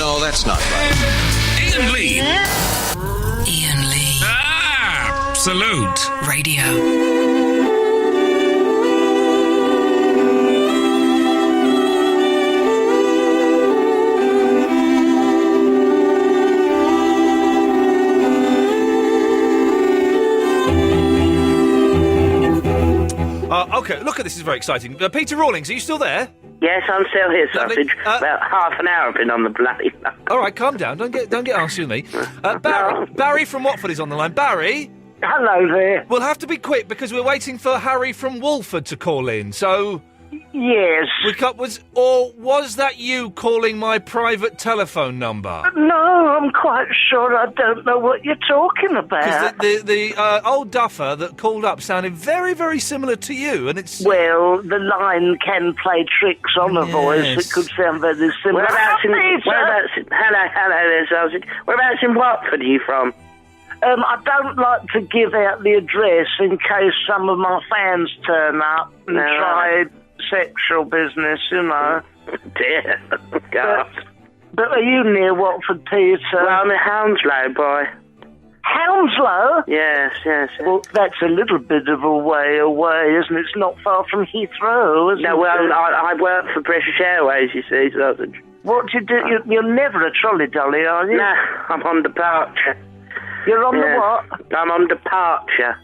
No, that's not right. Ian Lee. Ian Lee. Absolute Radio. Okay, look at this, is very exciting. Peter Rawlings, are you still there? Yes, I'm still here, Lovely. Sausage. About half an hour I've been on the bloody... All right, calm down. Don't get arsy with me. Barry from Watford is on the line. Barry? Hello there. We'll have to be quick because we're waiting for Harry from Walford to call in, so... Yes. Was that you calling my private telephone number? No, I'm quite sure I don't know what you're talking about. Because the old duffer that called up sounded very, very similar to you, and it's... Well, the line can play tricks on a voice. It could sound very similar. Hello there, Sausage. Whereabouts in Watford are you from? I don't like to give out the address in case some of my fans turn up and try sexual business, you know. Dear God. But are you near Watford, Peter? Well, I'm in Hounslow, boy. Hounslow? Yes. Well, that's a little bit of a way away, isn't it? It's not far from Heathrow, isn't it? No, well, I work for British Airways, you see, Sausage. What do you do? You're never a trolley dolly, are you? No, I'm on departure. You're on the what? I'm on departure.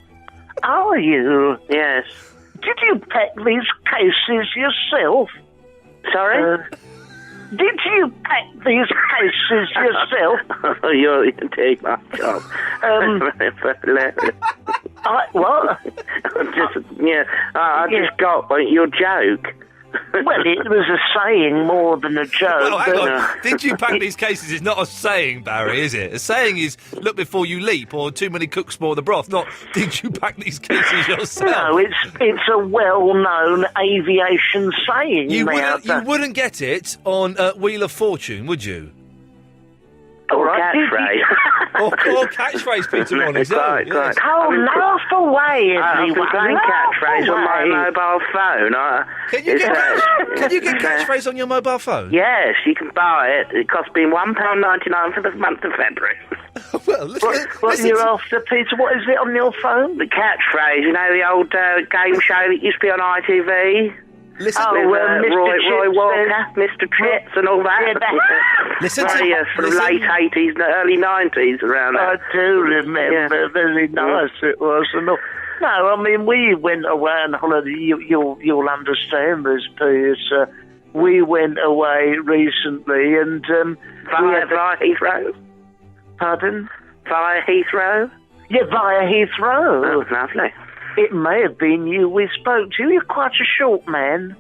Are you? Yes. Did you pack these cases yourself? Sorry? Did you pack these cases yourself? Oh, you're doing my job. What? I just got your joke. Well, it was a saying more than a joke. Well, hang on. Did you pack these cases is not a saying, Barry, is it? A saying is, look before you leap, or too many cooks spoil the broth, not, did you pack these cases yourself? No, it's a well-known aviation saying. You wouldn't get it on Wheel of Fortune, would you? Or catchphrase. or catchphrase, Peter Rawlings. Quite. Oh, laugh away, I've been playing catchphrase on my mobile phone. Can you get catchphrase on your mobile phone? Yes, you can buy it. It costs me £1.99 for the month of February. Well, what you're after, Peter? What is it on your phone? The catchphrase, you know, the old game show that used to be on ITV? Listen, Mr. Roy Walker, Mr. Chips and all that. Listen to from the late 80s and early 90s around that. I do remember. Very nice it was. And all. No, I mean, we went away on holiday. You'll understand this, Peter. We went away recently and... via Heathrow? Pardon? Via Heathrow? Yeah, via Heathrow. Oh, lovely. It may have been you we spoke to. You're quite a short man.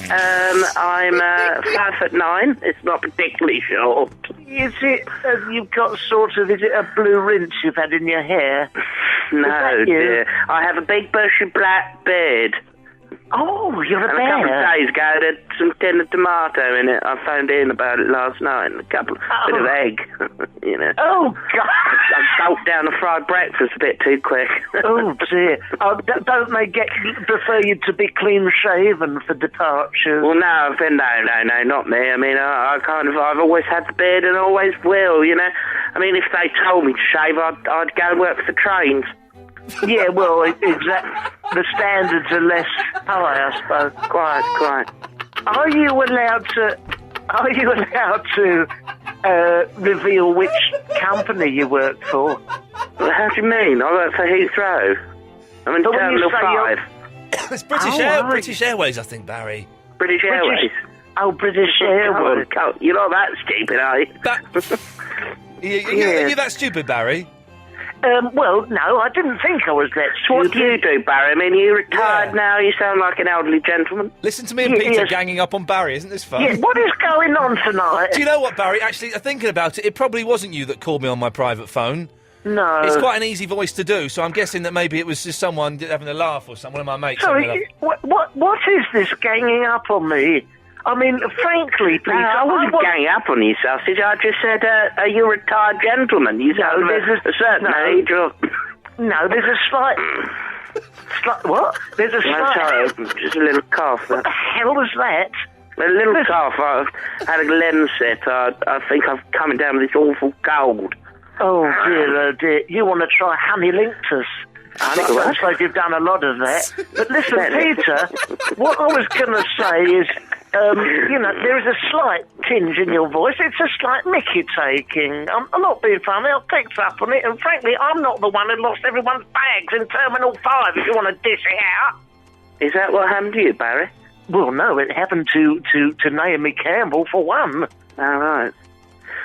I'm 5'9". It's not particularly short. Is it? You've got sort of. Is it a blue rinse you've had in your hair? No, dear. I have a big bushy black beard. Oh, you're a bear. A couple of days ago, there's some tin of tomato in it. I phoned in about it last night, and a bit of egg, you know. Oh, God. I gulped down the fried breakfast a bit too quick. Oh, dear. Don't they prefer you to be clean-shaven for departures? Well, no, not me. I mean, I've always had the beard and always will, you know. I mean, if they told me to shave, I'd go and work for the trains. Yeah, well, exactly. The standards are less high, I suppose. Quite. Are you allowed to reveal which company you work for? Well, how do you mean? I work for Heathrow. I'm in Terminal 5. It's British Airways, I think, Barry. British Airways? Oh, British Airways. You're not that stupid, are you? Are you that stupid, Barry? Well, no, I didn't think I was that stupid. What do you do, Barry? I mean, you're retired now, you sound like an elderly gentleman. Listen to me and Peter ganging up on Barry, isn't this fun? Yeah, what is going on tonight? Do you know what, Barry? Actually, thinking about it, it probably wasn't you that called me on my private phone. No. It's quite an easy voice to do, so I'm guessing that maybe it was just someone having a laugh or one of my mates. Sorry, what is this ganging up on me? I mean, frankly, Peter... No, I wasn't ganging up on you, Sausage. I just said, are you a retired gentleman? You sound a certain age or... No, there's a slight... What? There's a slight... Sorry, just a little cough. What the hell was that? A little cough. I've had a lens set. I think I'm coming down with this awful cold. Oh dear. You want to try honey linctus? I suppose you've done a lot of that. But listen, Peter, what I was going to say is, there is a slight tinge in your voice. It's a slight mickey taking. I'm not being funny. I've picked up on it, and frankly, I'm not the one who lost everyone's bags in Terminal 5, if you want to dish it out. Is that what happened to you, Barry? Well, no, it happened to Naomi Campbell, for one. All right.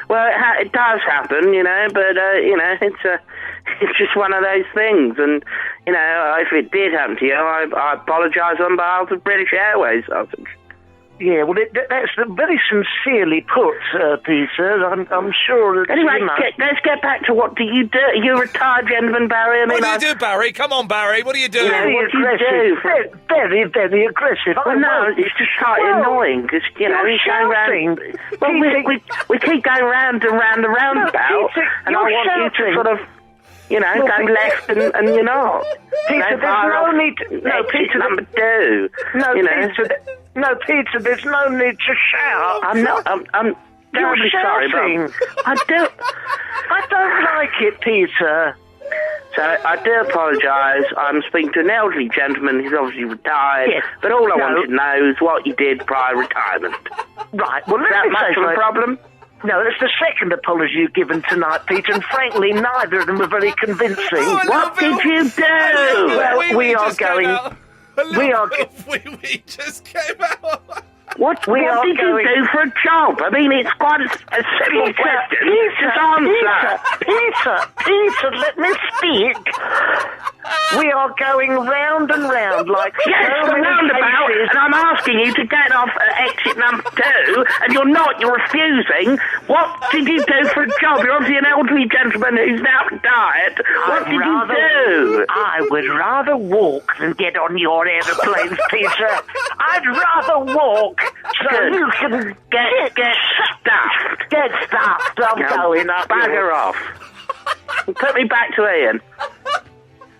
Well, it does happen, but, it's just one of those things. And, if it did happen to you, I apologise on behalf of British Airways, I think. Yeah, well, that's very sincerely put, Peter. I'm sure that... Anyway, let's get back to what do you do? You're a retired gentleman, Barry. What do you do, Barry? Come on, Barry. What do you do? Very aggressive. Very, very aggressive. Well, no, it's just slightly annoying, because, you're shouting. Well, we keep going round and round and round about, Peter, and I want you to sort of... go left and you're not. Peter, there's no need to... No, Peter, number 2. Peter, there's no need to shout. I'm not... I'm terribly sorry, but I don't like it, Peter. So I do apologise. I'm speaking to an elderly gentleman. He's obviously retired. Yes. But all I wanted to know is what you did prior retirement. Right, well, is that much of a problem? No, it's the second apology you've given tonight, Peter, and frankly, neither of them were very convincing. What did you do? Well, we are going... We just came out. What did you do for a job? I mean, it's quite a simple question. Just answer. Peter, let me speak. We are going round and round like yes, so many roundabout, cases. and I'm asking you to get off at exit number 2, and you're not. You're refusing. What did you do for a job? You're obviously an elderly gentleman who's now retired. What did you do? I would rather walk than get on your aeroplanes, Peter. I'd rather walk so you can get stuffed. Get stuffed. I'm going up. Bugger off. Put me back to Ian.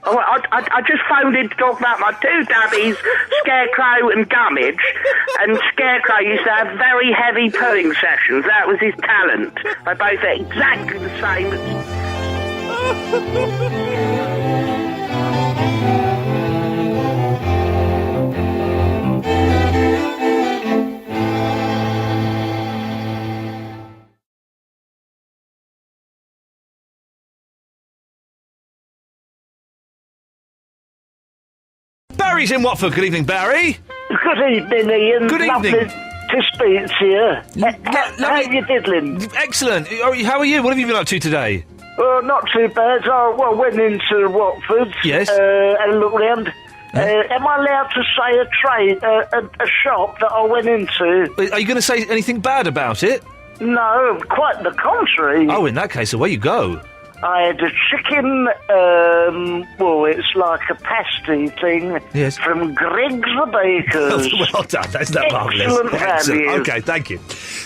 I just phoned in to talk about my 2 dabbies, Scarecrow and Gummidge, and Scarecrow used to have very heavy pooing sessions. That was his talent. They both are exactly the same. Barry's in Watford. Good evening, Barry. Good evening, Ian. Good Lovely evening. to speak to you. How are you diddling? Excellent. How are you? What have you been up to today? Not too bad. I went into Watford. Yes. And looked round. Am I allowed to say a shop that I went into? Are you going to say anything bad about it? No, quite the contrary. Oh, in that case, away you go. I had a chicken, it's like a pasty thing. Yes. From Greg's the Baker's. Well done, that's not marvellous. Excellent value. Okay, thank you.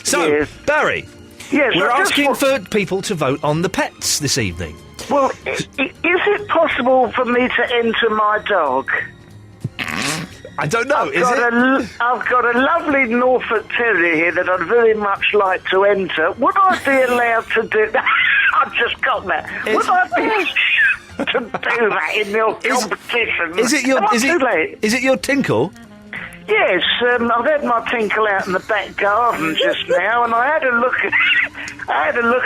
So, Yes. Barry, Yes, we're I just asking for people to vote on the pets this evening. Well, is it possible for me to enter my dog? I don't know, I've got a lovely Norfolk Terrier here that I'd very much like to enter. Would I be allowed to do that? I've just got that. Would I be to do that in your competition? Is it your Tinkle? Yes, I've had my tinkle out in the back garden just now, and I had a look at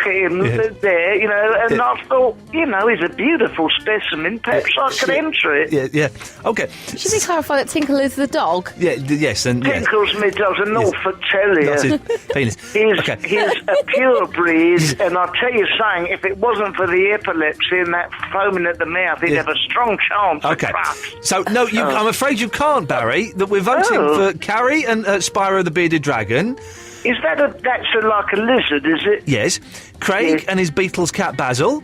him there, and I thought, he's a beautiful specimen. Perhaps I could enter it. Yeah. Okay. Should we clarify that Tinkle is the dog? Yeah. Yes. And yes. Tinkle's my dog's a Norfolk Terrier. That's his penis. He's a pure breed, and I'll tell you something, if it wasn't for the epilepsy and that foaming at the mouth, he'd have a strong chance of trust. So, no, I'm afraid you can't, Barry, that we're voting for Carrie and Spyro the Bearded Dragon. Is that's like a lizard, is it? Yes. Craig and his Beatles cat Basil.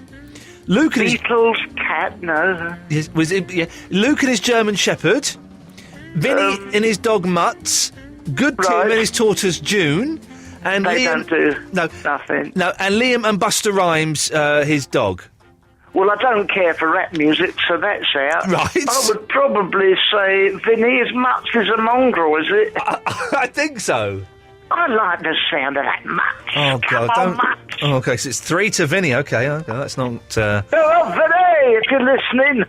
Luke and Beatles cat, no. Yes, Luke and his German Shepherd. Vinny and his dog Mutz. Good Tim and his tortoise June. And they Liam don't do nothing. No, and Liam and Buster Rhymes, his dog. Well, I don't care for rap music, so that's out. Right. I would probably say, Vinny, is Mutz is a mongrel, is it? I think so. I like the sound of that Mutz. Oh, God, Come on, don't... Mutz. Oh, OK, so it's 3 to Vinny. OK, that's not... Oh, Vinny, if you're listening.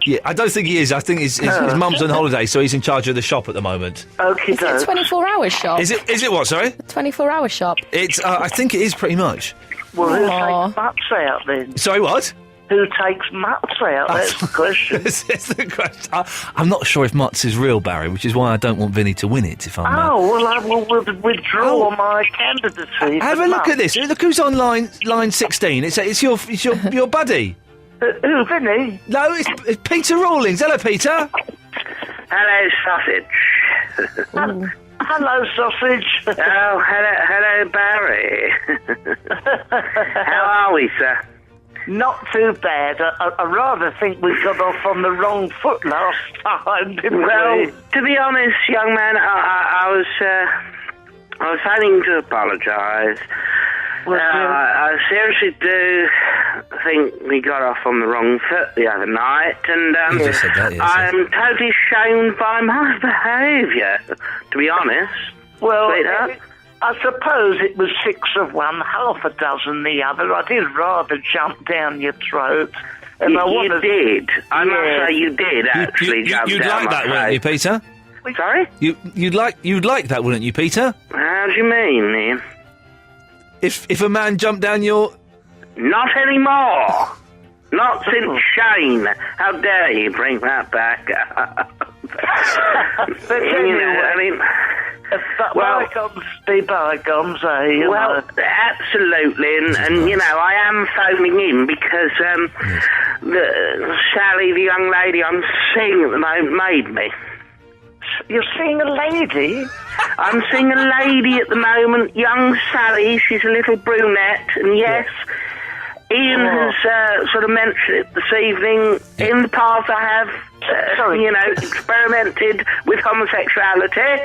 Yeah, I don't think he is. I think his mum's on holiday, so he's in charge of the shop at the moment. Okay, Is it a 24-hour shop? Is it what, sorry? 24-hour shop. It's, I think it is pretty much. Well, who Aw. takes Mutz out then? Sorry, what? Who takes Mutz out? That's the question. That's the question. I'm not sure if Mutz is real, Barry, which is why I don't want Vinny to win it, if I'm... Oh, well, I will withdraw my candidacy. Have for a look Mutz. at this. Look who's on line 16. It's your buddy. Who, Vinny? No, it's Peter Rawlings. Hello, Peter. Hello, sausage. Hello, sausage. Oh, hello, Barry. How are we, sir? Not too bad. I rather think we got off on the wrong foot last time, didn't Well, we? to be honest, young man, I was planning to apologise. I seriously do think we got off on the wrong foot the other night, and You just said that, yes, I'm totally shamed by my behaviour, to be honest. Well, Sweetheart. I suppose it was 6 of one, half a dozen the other. I did rather jump down your throat. And I You wanted... did. I must Yeah. say you did, actually. jump You'd down like my that, wouldn't you, throat. Peter? Sorry? You'd like that, wouldn't you, Peter? How do you mean, Ian? If a man jumped down your... Not anymore. Not since Shane. How dare you bring that back? But anyway, I mean... but well- bygones be bygones, eh? you Well, know. absolutely, and you know, I am phoning in because Sally, the young lady I'm seeing at the moment, made me. You're seeing a lady? I'm seeing a lady at the moment, young Sally. She's a little brunette, and yes, Ian has sort of mentioned it this evening. In the past, I have, experimented with homosexuality.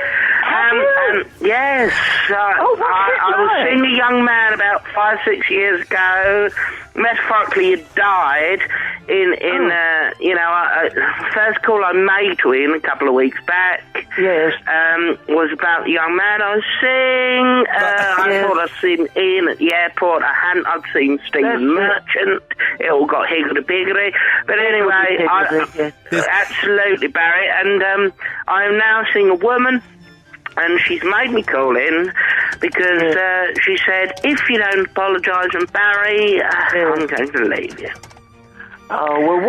And yes, I was seeing a young man about 5-6 years ago. Metaphorically, he died in first call I made to him a couple of weeks back. Yes. Was about the young man I was seeing. I thought I'd seen Ian at the airport. I hadn't. I'd seen Stephen Merchant. It all got higgledy-piggledy. But anyway, absolutely, Barry. And I am now seeing a woman. And she's made me call in because she said, if you don't apologise, and Barry, I'm going to leave you. Oh, well,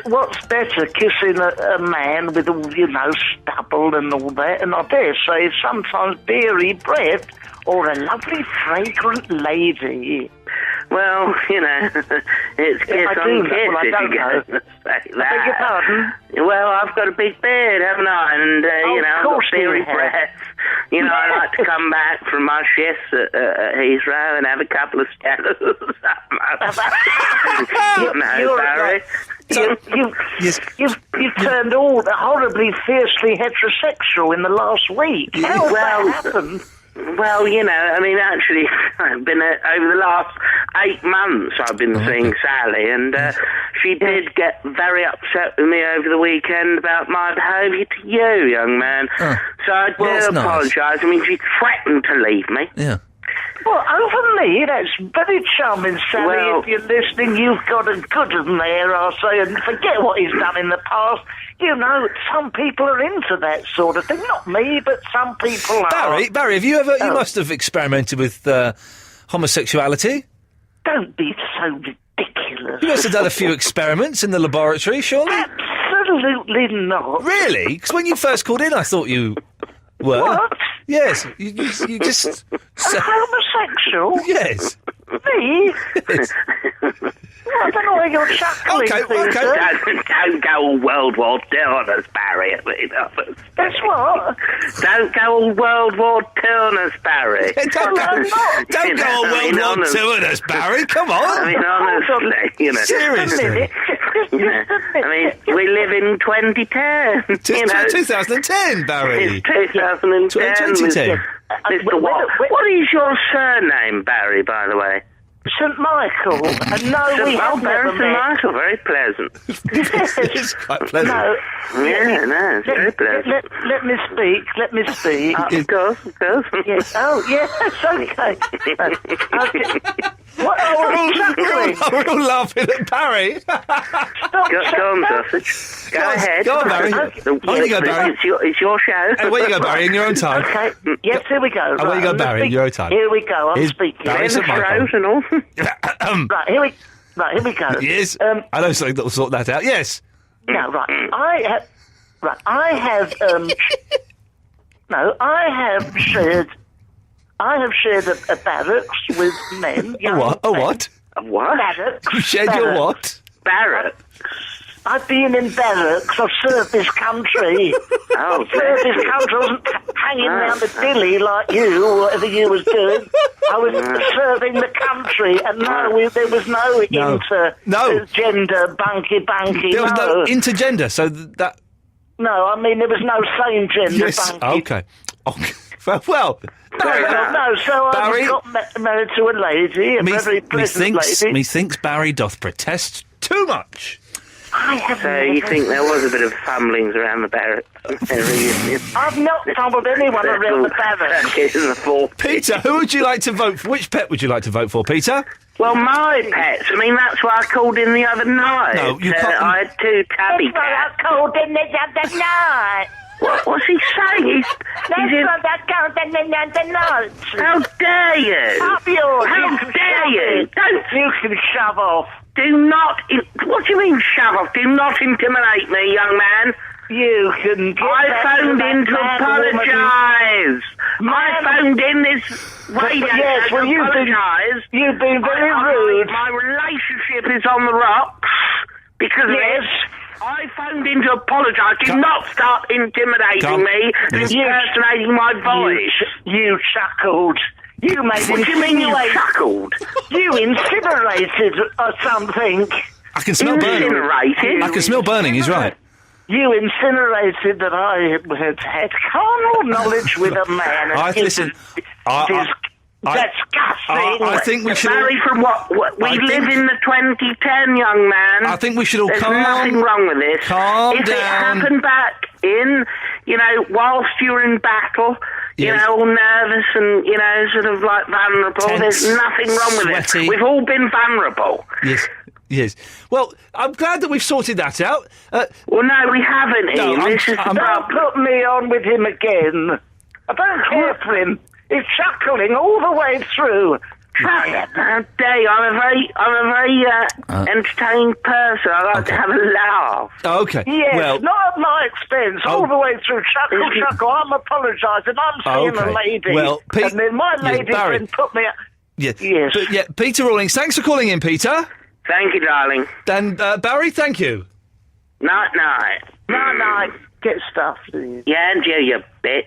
what's better, kissing a man with all, stubble and all that, and I dare say sometimes beery breath, or a lovely fragrant lady. Well, it's kiss on kiss. Well, I don't know. Say I beg your pardon? Well, I've got a big beard, haven't I? And, I've got beery breath. I like to come back from my shifts at Heathrow and have a couple of Stellas. Barry. You've turned all horribly, fiercely heterosexual in the last week. How that happened? Well, actually, I've been over the last 8 months. I've been seeing Sally, and she did get very upset with me over the weekend about my behaviour to you, young man. So I do apologise. Nice. I mean, she threatened to leave me. Yeah. Well, over me, that's very charming, Sally. Well, if you're listening, you've got a good one there, I'll say, and forget what he's done in the past. Some people are into that sort of thing. Not me, but some people are. Barry, have you ever... You must have experimented with homosexuality. Don't be so ridiculous. You must have done a few experiments in the laboratory, surely? Absolutely not. Really? Because when you first called in, I thought you were. What? Yes. You just... A homosexual? Yes. Me? Yes. Well, I don't know why you're chuckling. Okay. Don't go all World War II on us, Barry. That's what? Don't go all World War II on us, Barry. Don't go all World War II on us, Barry. Come on. I mean, honestly, Seriously. I mean, we live in 2010. 2010, Barry. It's 2010. 2010. Mr. What is your surname, Barry, by the way? St Michael. No, we have never St met. Michael, very pleasant. It's quite pleasant. No. Yeah, it's very pleasant. Let me speak. Let me speak. Of course. Yes. Oh, yes. Okay. What? Oh, chuckling. We're all laughing at Barry. Stop Go on, chuckling. sausage. Go ahead. Go on, Barry. Where you go, Barry? It's your show. Hey, where you go, Barry, in your own time? Okay. Yes, here we go. Where you go, Barry, in your own time? Here we go. I'm Here's speaking. Barry St. Michael. And all. Right, here we go. Yes. I know something that will sort that out. Yes. Now, right, I have shared a barracks with men. A what? A what? What? Barracks. You shared your what? Barrett. I've been in barracks. I've served this country. Oh, I've served this country. I wasn't hanging around the dilly like you, or whatever you was doing. I was serving the country, and there was no intergender bunky. There was no intergender, so that... No, I mean, there was no same gender Yes, bunky. okay. Well, Barry, So Barry, I got married to a lady, a very pleasant lady. Methinks Barry doth protest too much. I have So you think there was a bit of fumblings around the barracks? I've not tumbled anyone around the barracks. In the fall. Peter, who would you like to vote for? Which pet would you like to vote for, Peter? Well, my pets. I mean, that's why I called in the other night. No, you can't- I had two tabby That's what I cats. called in the other night. What's he saying? That's what I called in the other night. How dare you? Up yours. How dare you? Don't. You can shove off. Do not. What do you mean, shove off? Do not intimidate me, young man. You can get I back phoned that in to mad woman. apologise. I phoned in this radio Yes, well, to apologise. You've been very rude. My relationship is on the rocks because of Yes. this. I phoned in to apologise. Do not start intimidating me and Yes. impersonating my voice. You chuckled. You made What do you mean you chuckled? You incinerated or something. I can smell burning. Incinerated? I can smell burning, he's right. You incinerated that I had carnal knowledge with a man. Listen, disgusting. I think we should... Barry, from what we live in the 2010, young man. I think we should all There's calm... nothing wrong with this. Calm if down. it happened back in, whilst you're in battle, Yes. all nervous and, sort of like vulnerable, Tense, there's nothing wrong with sweaty. it. We've all been vulnerable. Yes. Well, I'm glad that we've sorted that out. Well, no, we haven't, No, Ian. This is the Don't problem. put me on with him again. I don't care for him. He's chuckling all the way through. How dare you? I'm a very entertaining person. I like to have a laugh. Okay. Yes, well, not at my expense, all the way through. Chuckle. I'm apologising. I'm seeing Okay. a lady. Well, and then my lady Barry. friend put me... yes. Yes. Peter Rawlings, thanks for calling in, Peter. Thank you, darling. And Barry, thank you. Night, night. No, get stuffed. Yeah, and you bitch.